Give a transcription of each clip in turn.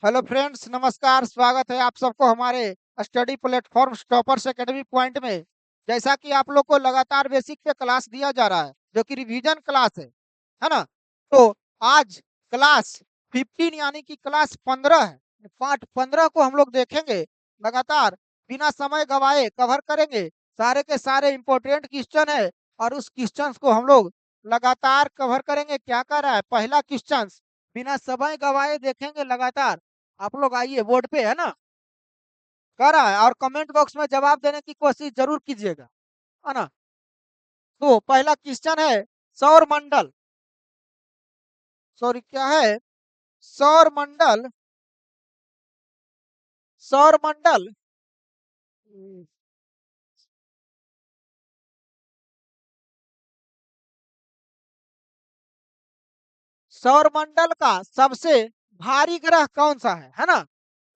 Hello friends, नमस्कार। स्वागत है आप सबको हमारे study platform toppers academy point में। जैसा कि आप लोग को लगातार बेसिक पे क्लास दिया जा रहा है, जो कि रिवीजन क्लास है ना। तो आज क्लास 15 यानी कि क्लास 15 है। पार्ट 15 को हम लोग देखेंगे लगातार, बिना समय गवाए कवर करेंगे। सारे के सारे इंपॉर्टेंट क्वेश्चन है और उस क्वेश्चन को हम लोग लगातार कवर करेंगे। क्या कर रहा है, पहला क्वेश्चन बिना समय गवाए देखेंगे लगातार। आप लोग आइए, बोर्ड पे है ना, कर रहा है और कमेंट बॉक्स में जवाब देने की कोशिश जरूर कीजिएगा, है ना। तो पहला क्वेश्चन है सौर मंडल। सॉरी, क्या है? सौर मंडल। सौर मंडल। सौर मंडल का सबसे भारी ग्रह कौन सा है ना।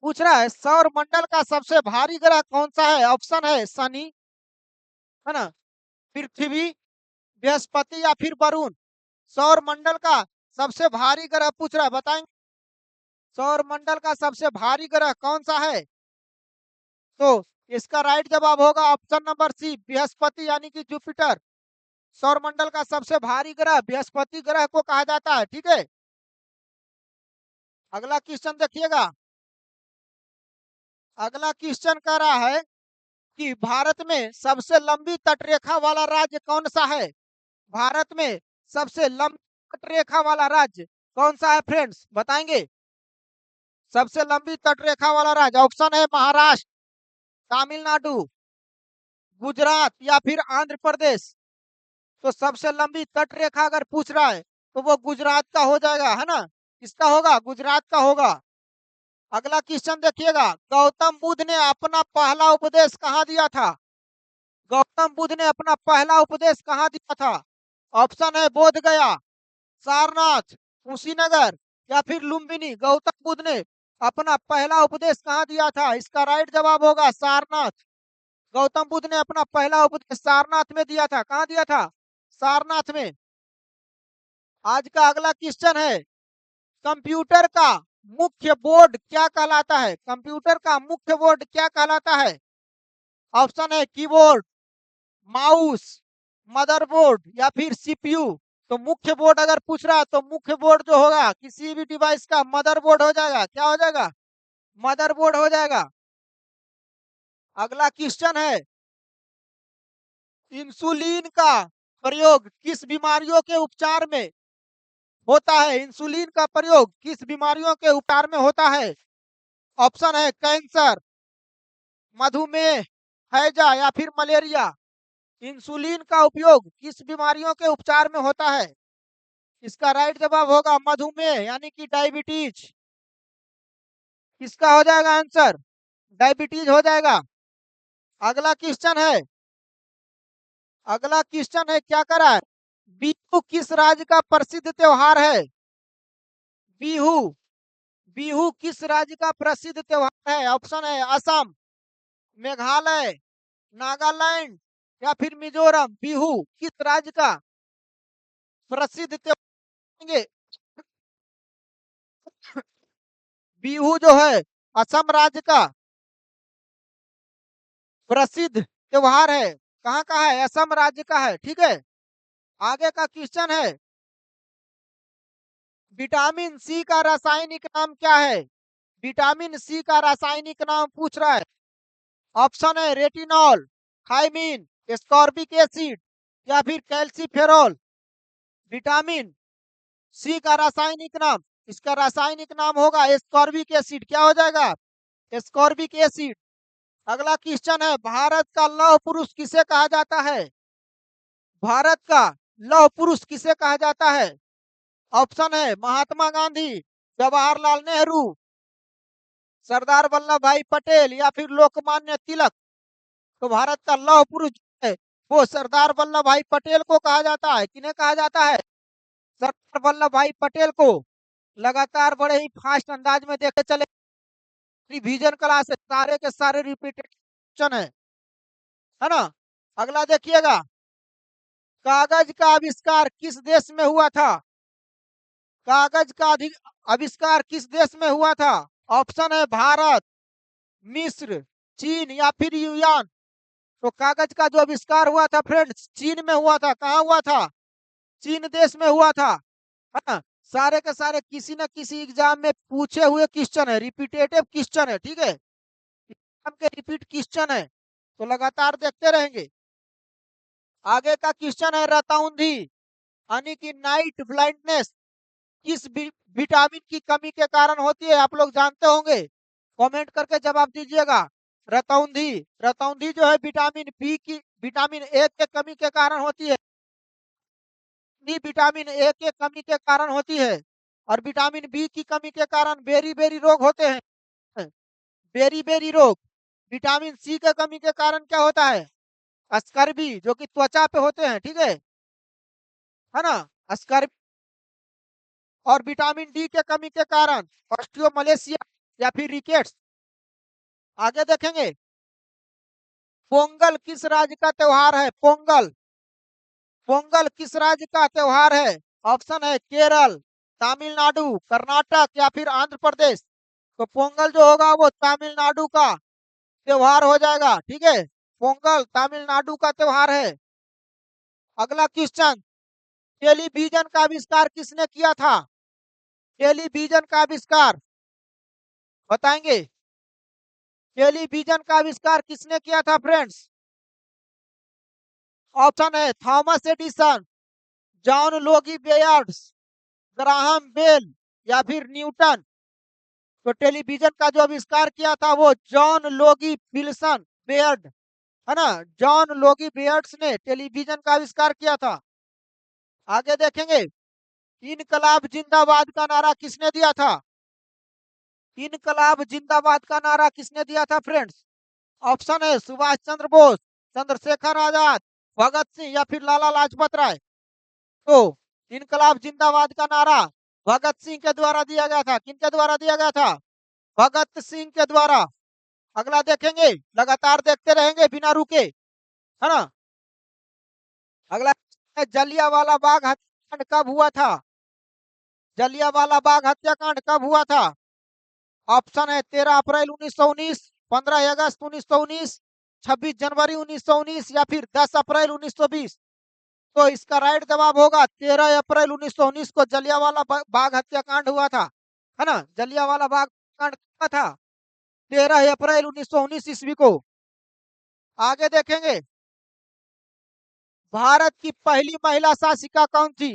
पूछ रहा है सौर मंडल का सबसे भारी ग्रह कौन सा है। ऑप्शन है शनि, है ना, पृथ्वी, बृहस्पति या फिर वरुण। सौर मंडल का सबसे भारी ग्रह पूछ रहा है, बताएंगे सौर मंडल का सबसे भारी ग्रह कौन सा है। तो इसका राइट जवाब होगा ऑप्शन नंबर सी, बृहस्पति यानी कि जुपिटर। सौर मंडल का सबसे भारी ग्रह बृहस्पति ग्रह को कहा जाता है। ठीक है, अगला क्वेश्चन देखिएगा। अगला क्वेश्चन कह रहा है कि भारत में सबसे लंबी तटरेखा वाला राज्य कौन सा है। भारत में सबसे लंबी तटरेखा वाला राज्य कौन सा है फ्रेंड्स, बताएंगे। सबसे लंबी तटरेखा वाला राज्य, ऑप्शन है महाराष्ट्र, तमिलनाडु, गुजरात या फिर आंध्र प्रदेश। तो सबसे लंबी तट रेखा अगर पूछ रहा है तो वो गुजरात का हो जाएगा, है ना। किसका होगा, गुजरात का होगा। अगला क्वेश्चन देखिएगा। गौतम बुद्ध ने अपना पहला उपदेश कहाँ दिया था। गौतम बुद्ध ने अपना पहला उपदेश कहाँ दिया था। ऑप्शन है बोध गया, सारनाथ, कुशीनगर या फिर लुम्बिनी। गौतम बुद्ध ने अपना पहला उपदेश कहाँ दिया था। इसका राइट जवाब होगा सारनाथ। गौतम बुद्ध ने अपना पहला उपदेश सारनाथ में दिया था। कहाँ दिया था, सारनाथ में। आज का अगला क्वेश्चन है कंप्यूटर का मुख्य बोर्ड क्या कहलाता है। कंप्यूटर का मुख्य बोर्ड क्या कहलाता है। ऑप्शन है कीबोर्ड, माउस, मदरबोर्ड या फिर सीपीयू। तो मुख्य बोर्ड अगर पूछ रहा है तो मुख्य बोर्ड जो होगा किसी भी डिवाइस का मदरबोर्ड हो जाएगा। क्या हो जाएगा, मदरबोर्ड हो जाएगा। अगला क्वेश्चन है इंसुलिन का प्रयोग किस बीमारियों के उपचार में होता है। इंसुलिन का प्रयोग किस बीमारियों के उपचार में होता है। ऑप्शन है कैंसर, मधुमेह, हैजा या फिर मलेरिया। इंसुलिन का उपयोग किस बीमारियों के उपचार में होता है। इसका राइट जवाब होगा मधुमेह यानी कि डायबिटीज। किसका हो जाएगा आंसर, डायबिटीज हो जाएगा। अगला क्वेश्चन है, अगला क्वेश्चन है क्या करा है, बिहू किस राज्य का प्रसिद्ध त्योहार है। बिहू, बिहू किस राज्य का प्रसिद्ध त्योहार है। ऑप्शन है असम, मेघालय, नागालैंड या फिर मिजोरम। बिहू किस राज्य का प्रसिद्ध त्योहार। बिहू जो है असम राज्य का प्रसिद्ध त्योहार है। कहाँ का है, असम राज्य का है। ठीक है, आगे का क्वेश्चन है विटामिन सी का रासायनिक नाम क्या है। विटामिन सी का रासायनिक नाम पूछ रहा है। ऑप्शन है रेटिनॉल, थायमीन, एस्कॉर्बिक एसिड या फिर कैल्सीफेरॉल। विटामिन सी का रासायनिक नाम, इसका रासायनिक नाम होगा एस्कॉर्बिक एसिड। क्या हो जाएगा, एस्कॉर्बिक एसिड। अगला क्वेश्चन है भारत का लौह पुरुष किसे कहा जाता है। भारत का लौह पुरुष किसे कहा जाता है। ऑप्शन है महात्मा गांधी, जवाहरलाल नेहरू, सरदार वल्लभ भाई पटेल या फिर लोकमान्य तिलक। तो भारत का लौह पुरुष है वो सरदार वल्लभ भाई पटेल को कहा जाता है। किन्हें कहा जाता है, सरदार वल्लभ भाई पटेल को। लगातार बड़े ही फास्ट अंदाज में देखे चले, रिवीजन क्लास है, सारे के सारे रिपीटेशन है ना। अगला देखिएगा, कागज का आविष्कार किस देश में हुआ था। कागज का आविष्कार किस देश में हुआ था। ऑप्शन है भारत, मिस्र, चीन या फिर यूनान। तो कागज का जो आविष्कार हुआ था फ्रेंड्स, चीन में हुआ था। कहाँ हुआ था? चीन देश में हुआ था, है ना। सारे के सारे किसी न किसी एग्जाम में पूछे हुए क्वेश्चन है, रिपीटेटिव क्वेश्चन है, ठीक है, एग्जाम के रिपीट क्वेश्चन है, तो लगातार देखते रहेंगे। आगे का क्वेश्चन है रतौंधी यानी कि नाइट ब्लाइंडनेस किस विटामिन की कमी के कारण होती है? आप लोग जानते होंगे, कमेंट करके जवाब दीजिएगा। रतौंधी, रतौंधी जो है विटामिन बी की, विटामिन ए के कमी के कारण होती है। विटामिन ए के कमी के कारण होती है, और विटामिन बी की कमी के कारण बेरी बेरी रोग होते हैं। बेरी बेरी रोग। विटामिन सी के कमी के कारण क्या होता है? स्कर्वी, जो कि त्वचा पे होते हैं, ठीक है ना, स्कर्वी। और विटामिन डी के कमी के कारण ऑस्टियोमलेशिया या फिर रिकेट्स। आगे देखेंगे, पोंगल किस राज्य का त्योहार है? पोंगल, पोंगल किस राज्य का त्योहार है? ऑप्शन है केरल, तमिलनाडु, कर्नाटक या फिर आंध्र प्रदेश। तो पोंगल जो होगा वो तमिलनाडु का त्योहार हो जाएगा, ठीक है, पोंगल तमिलनाडु का त्योहार है। अगला क्वेश्चन, टेलीविजन का आविष्कार किसने किया था? टेलीविजन का आविष्कार बताएंगे। टेलीविजन का आविष्कार किसने किया था फ्रेंड्स? ऑप्शन है Thomas Edison, John Logie Baird's, Graham bell या फिर न्यूटन। तो टेलीविजन का जो आविष्कार किया था वो जॉन लोगी विल्सन बेयर्ड, है ना, जॉन लोगी बेयर्ड्स ने टेलीविजन का आविष्कार किया था। आगे देखेंगे, इनकलाब जिंदाबाद का नारा किसने दिया था? इनकलाब जिंदाबाद का नारा किसने दिया था फ्रेंड्स? ऑप्शन है सुभाष चंद्र बोस, चंद्रशेखर आजाद, भगत सिंह या फिर लाला लाजपत राय। तो इनकलाब जिंदाबाद का नारा भगत सिंह के द्वारा दिया गया था। किनके द्वारा दिया गया था? भगत सिंह के द्वारा। अगला देखेंगे, लगातार देखते रहेंगे बिना रुके, है ना। अगला, जलियांवाला बाग हत्याकांड कब हुआ था? जलियांवाला बाग हत्याकांड कब हुआ था? ऑप्शन है 13 अप्रैल 1919, 15 अगस्त 1919, 26 जनवरी 1919 या फिर 10 अप्रैल 1920। तो इसका राइट जवाब होगा 13 अप्रैल 1919 को जलियांवाला बाग हत्याकांड हुआ था, है ना। जलियांवाला बाग कांड हुआ था 13 अप्रैल 1919 ईस्वी को। आगे देखेंगे, भारत की पहली महिला शासिका कौन थी?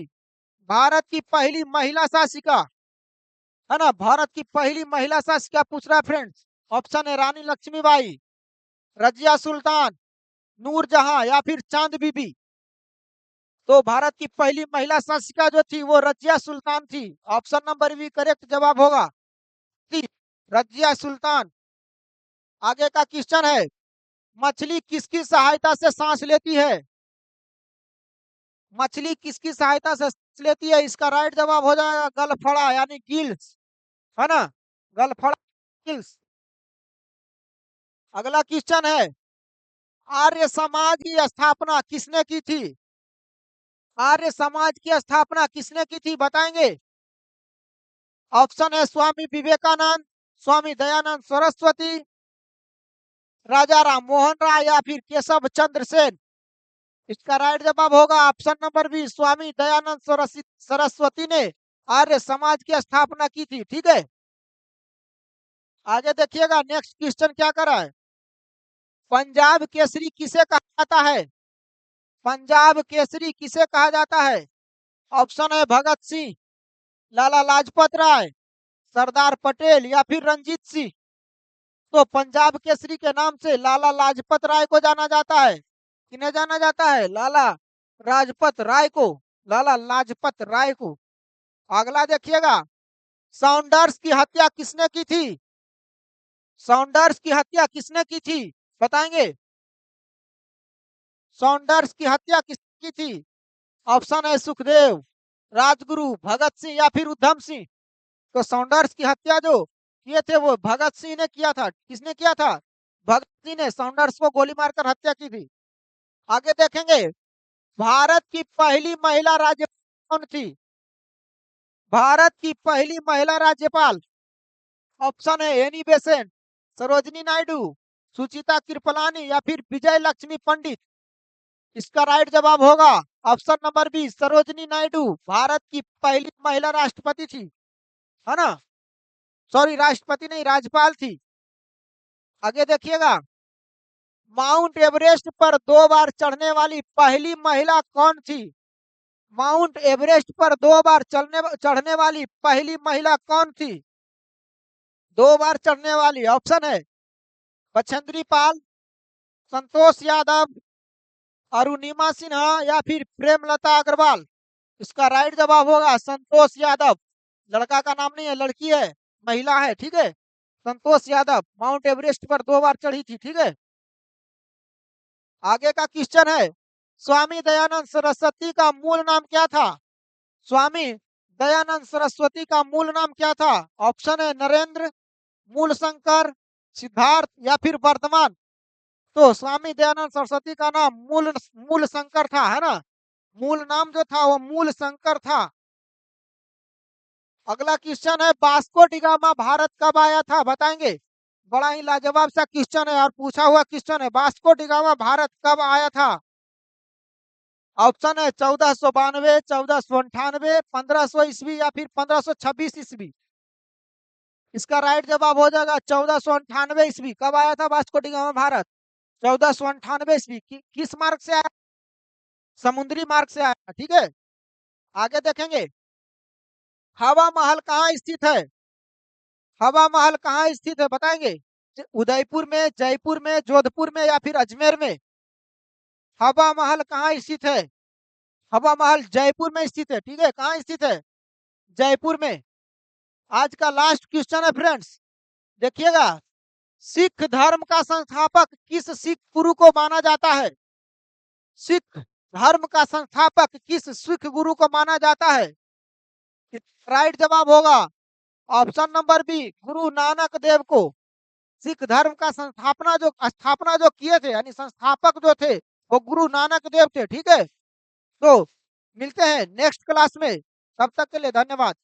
भारत की पहली महिला शासिका, है ना, भारत की पहली महिला शासिका पूछ रहा है फ्रेंड्स। ऑप्शन है रानी लक्ष्मीबाई, रजिया सुल्तान, नूरजहां या फिर चांद बीबी। तो भारत की पहली महिला शासिका जो थी वो रजिया सुल्तान थी। ऑप्शन नंबर बी करेक्ट जवाब होगा, रजिया सुल्तान। आगे का क्वेश्चन है, मछली किसकी सहायता से सांस लेती है? मछली किसकी सहायता से सांस लेती है? इसका राइट जवाब हो जाएगा गलफड़ा यानी गिल्स, है ना, गलफड़ा, गिल्स। अगला क्वेश्चन है, आर्य समाज की स्थापना किसने की थी? आर्य समाज की स्थापना किसने की थी बताएंगे। ऑप्शन है स्वामी विवेकानंद, स्वामी दयानंद सरस्वती, राजा राम मोहन राय या फिर केशव चंद्र सेन। इसका राइट जवाब होगा option number B, Swami Dayanand Saraswati ने आर्य समाज की स्थापना की थी, ठीक है। आगे देखिएगा, नेक्स्ट क्वेश्चन क्या कर रहा है, पंजाब केसरी किसे कहा जाता है? पंजाब केसरी किसे कहा जाता है? ऑप्शन है भगत सिंह, लाला लाजपत राय, सरदार पटेल या फिर रंजीत सिंह। तो पंजाब केसरी के नाम से लाला लाजपत राय को जाना जाता है। किन्हें जाना जाता है? लाला लाजपत राय को, लाला लाजपत राय को। अगला देखिएगा, साउंडर्स की हत्या किसने की थी? साउंडर्स की हत्या किसने की थी बताएंगे। साउंडर्स की हत्या किसने की थी? ऑप्शन है सुखदेव, राजगुरु, भगत सिंह या फिर उधम सिंह। तो साउंडर्स की हत्या जो किए थे वो भगत सिंह ने किया था। किसने किया था? भगत सिंह ने साउंडर्स को गोली मारकर हत्या की थी। आगे देखेंगे, भारत की पहली महिला राज्यपाल कौन थी? भारत की पहली महिला राज्यपाल, ऑप्शन है एनी बेसेंट, सरोजनी नायडू, सुचिता कृपलानी या फिर विजय लक्ष्मी पंडित। इसका राइट जवाब होगा option number B, Sarojini Naidu Bharat की पहली महिला राष्ट्रपति थी, है ना। सॉरी, राष्ट्रपति नहीं, राज्यपाल थी। आगे देखिएगा, माउंट एवरेस्ट पर 2 बार चढ़ने वाली पहली महिला कौन थी? माउंट एवरेस्ट पर 2 बार चढ़ने वाली पहली महिला कौन थी? 2 बार चढ़ने वाली। ऑप्शन है बछेंद्री पाल, संतोष यादव, अरुणिमा सिन्हा या फिर प्रेमलता अग्रवाल। इसका राइट जवाब होगा संतोष यादव। लड़का का नाम नहीं है, लड़की है, महिला है, ठीक है। संतोष यादव माउंट एवरेस्ट पर 2 बार चढ़ी थी, ठीक है। आगे का क्वेश्चन है, स्वामी दयानंद सरस्वती का मूल नाम क्या था? स्वामी दयानंद सरस्वती का मूल नाम क्या था? ऑप्शन है नरेंद्र, मूलशंकर, सिद्धार्थ या फिर वर्तमान। तो स्वामी दयानंद सरस्वती का नाम मूलशंकर था, है ना। मूल नाम जो था वो मूलशंकर था। अगला क्वेश्चन है, वास्को डी गामा भारत कब आया था? बताएंगे। बड़ा ही लाजवाब सा क्वेश्चन है और पूछा हुआ क्वेश्चन है, वास्को डी गामा भारत कब आया था? ऑप्शन है 1492, 1498, 1500 ईस्वी या फिर 1526 ईस्वी। इसका राइट जवाब हो जाएगा 1498 ईस्वी। कब आया था वास्को डी गामा भारत? 1498 ईस्वी। किस मार्ग से आया? समुद्री मार्ग से आया, ठीक है। आगे देखेंगे, हवा महल कहाँ स्थित है? हवा महल कहाँ स्थित है बताएंगे। उदयपुर में, जयपुर में, जोधपुर में या फिर अजमेर में। हवा महल कहाँ स्थित है? हवा महल जयपुर में स्थित है, ठीक है। कहाँ स्थित है? जयपुर में। आज का लास्ट क्वेश्चन है फ्रेंड्स, देखिएगा, सिख धर्म का संस्थापक किस सिख गुरु को माना जाता है? सिख धर्म का संस्थापक किस सिख गुरु को माना जाता है? राइट जवाब होगा option number B, Guru Nanak Dev को। सिख धर्म का स्थापना जो किए थे, यानी संस्थापक जो थे वो गुरु नानक देव थे, ठीक है। तो मिलते हैं नेक्स्ट क्लास में, तब तक के लिए धन्यवाद।